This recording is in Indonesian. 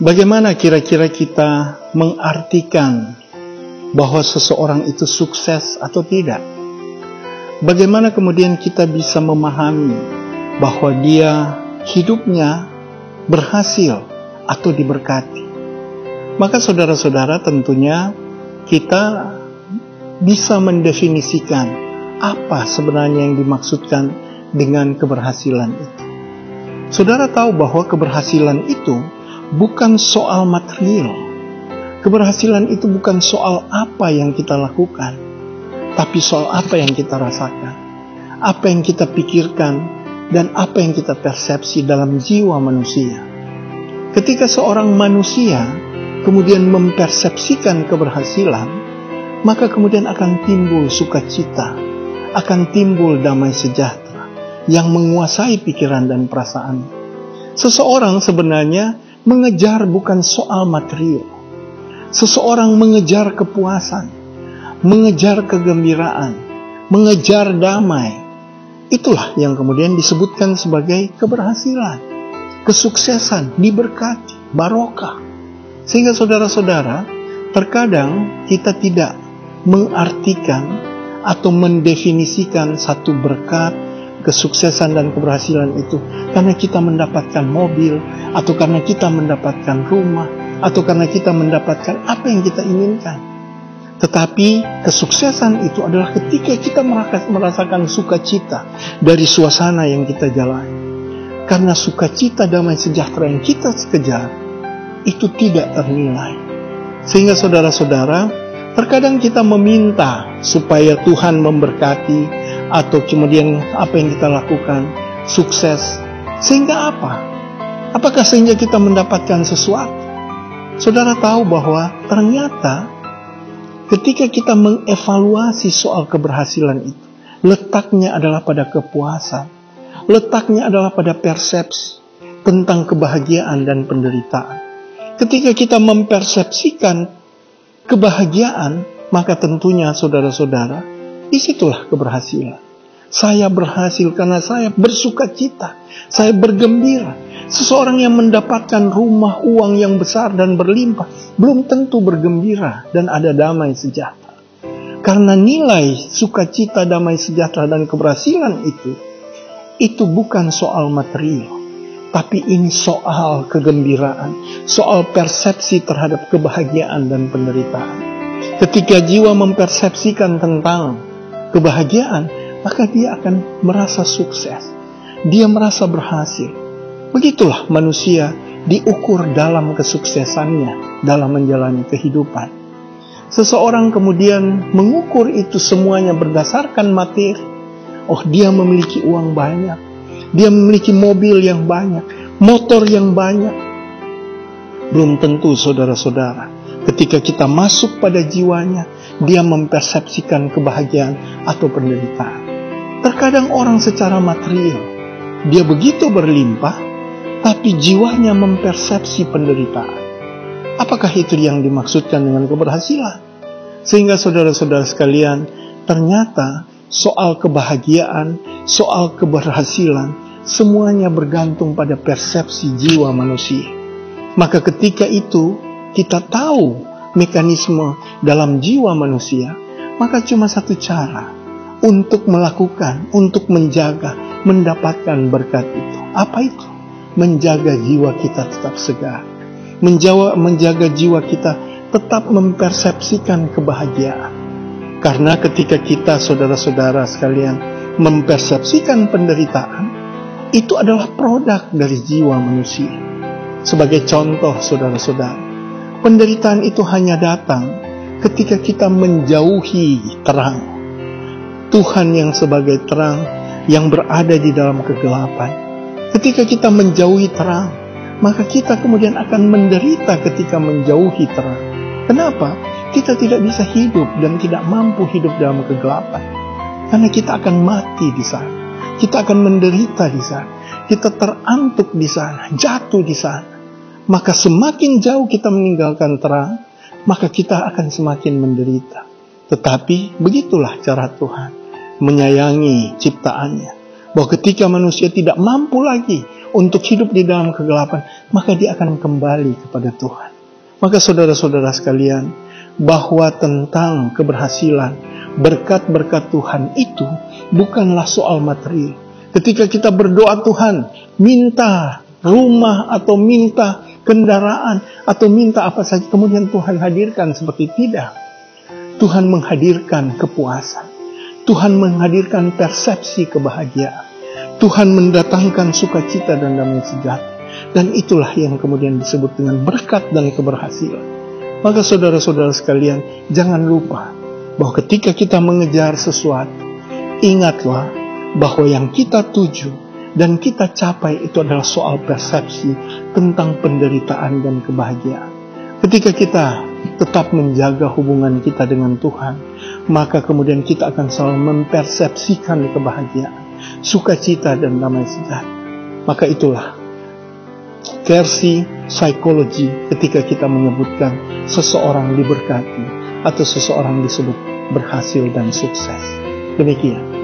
Bagaimana kira-kira kita mengartikan bahwa seseorang itu sukses atau tidak? Bagaimana kemudian kita bisa memahami bahwa dia hidupnya berhasil atau diberkati? Maka saudara-saudara, tentunya kita bisa mendefinisikan apa sebenarnya yang dimaksudkan dengan keberhasilan itu. Saudara tahu bahwa keberhasilan itu bukan soal material. Keberhasilan itu bukan soal apa yang kita lakukan, tapi soal apa yang kita rasakan, apa yang kita pikirkan, dan apa yang kita persepsi dalam jiwa manusia. Ketika seorang manusia kemudian mempersepsikan keberhasilan, maka kemudian akan timbul sukacita, akan timbul damai sejahtera yang menguasai pikiran dan perasaan. Seseorang sebenarnya mengejar bukan soal material. Seseorang mengejar kepuasan, mengejar kegembiraan, mengejar damai. Itulah yang kemudian disebutkan sebagai keberhasilan, kesuksesan, diberkati, barokah. Sehingga saudara-saudara, terkadang kita tidak mengartikan atau mendefinisikan satu berkat, kesuksesan dan keberhasilan itu karena kita mendapatkan mobil, atau karena kita mendapatkan rumah, atau karena kita mendapatkan apa yang kita inginkan. Tetapi kesuksesan itu adalah ketika kita merasakan sukacita dari suasana yang kita jalani. Karena sukacita damai sejahtera yang kita kejar itu tidak ternilai. Sehingga saudara-saudara, terkadang kita meminta supaya Tuhan memberkati, atau kemudian apa yang kita lakukan sukses. Sehingga apa? Apakah sehingga kita mendapatkan sesuatu? Saudara tahu bahwa ternyata ketika kita mengevaluasi soal keberhasilan itu, letaknya adalah pada kepuasan, letaknya adalah pada persepsi tentang kebahagiaan dan penderitaan. Ketika kita mempersepsikan kebahagiaan, maka tentunya saudara-saudara, disitulah keberhasilan. Saya berhasil karena saya bersukacita, saya bergembira. Seseorang yang mendapatkan rumah, uang yang besar dan berlimpah, belum tentu bergembira dan ada damai sejahtera. Karena nilai sukacita, damai sejahtera, dan keberhasilan itu bukan soal material. Tapi ini soal kegembiraan, soal persepsi terhadap kebahagiaan dan penderitaan. Ketika jiwa mempersepsikan tentang kebahagiaan, maka dia akan merasa sukses. Dia merasa berhasil. Begitulah manusia diukur dalam kesuksesannya dalam menjalani kehidupan. Seseorang kemudian mengukur itu semuanya berdasarkan materi. Oh, dia memiliki uang banyak. Dia memiliki mobil yang banyak, motor yang banyak. Belum tentu saudara-saudara, ketika kita masuk pada jiwanya, dia mempersepsikan kebahagiaan atau penderitaan. Terkadang orang secara material, dia begitu berlimpah, tapi jiwanya mempersepsi penderitaan. Apakah itu yang dimaksudkan dengan keberhasilan? Sehingga saudara-saudara sekalian, ternyata soal kebahagiaan, soal keberhasilan, semuanya bergantung pada persepsi jiwa manusia. Maka ketika itu kita tahu mekanisme dalam jiwa manusia, maka cuma satu cara untuk melakukan, untuk menjaga, mendapatkan berkat itu. Apa itu? Menjaga jiwa kita tetap segar. Menjaga jiwa kita tetap mempersepsikan kebahagiaan. Karena ketika kita, saudara-saudara sekalian, mempersepsikan penderitaan, itu adalah produk dari jiwa manusia. Sebagai contoh, saudara-saudara, penderitaan itu hanya datang ketika kita menjauhi terang. Tuhan yang sebagai terang yang berada di dalam kegelapan. Ketika kita menjauhi terang, maka kita kemudian akan menderita ketika menjauhi terang. Kenapa? Kita tidak bisa hidup dan tidak mampu hidup dalam kegelapan. Karena kita akan mati di sana. Kita akan menderita di sana. Kita terantuk di sana, jatuh di sana. Maka semakin jauh kita meninggalkan terang, maka kita akan semakin menderita. Tetapi begitulah cara Tuhan menyayangi ciptaannya. Bahwa ketika manusia tidak mampu lagi untuk hidup di dalam kegelapan, maka dia akan kembali kepada Tuhan. Maka saudara-saudara sekalian, bahwa tentang keberhasilan, berkat-berkat Tuhan itu bukanlah soal materi. Ketika kita berdoa, Tuhan, minta rumah atau minta kendaraan atau minta apa saja, kemudian Tuhan hadirkan, seperti tidak. Tuhan menghadirkan kepuasan. Tuhan menghadirkan persepsi kebahagiaan. Tuhan mendatangkan sukacita dan damai sejahtera. Dan itulah yang kemudian disebut dengan berkat dan keberhasilan. Maka saudara-saudara sekalian, jangan lupa bahwa ketika kita mengejar sesuatu, ingatlah bahwa yang kita tuju dan kita capai itu adalah soal persepsi tentang penderitaan dan kebahagiaan. Ketika kita tetap menjaga hubungan kita dengan Tuhan, maka kemudian kita akan selalu mempersepsikan kebahagiaan, sukacita dan damai sejahtera. Maka itulah versi psikologi ketika kita menyebutkan seseorang diberkati atau seseorang disebut berhasil dan sukses. Demikian.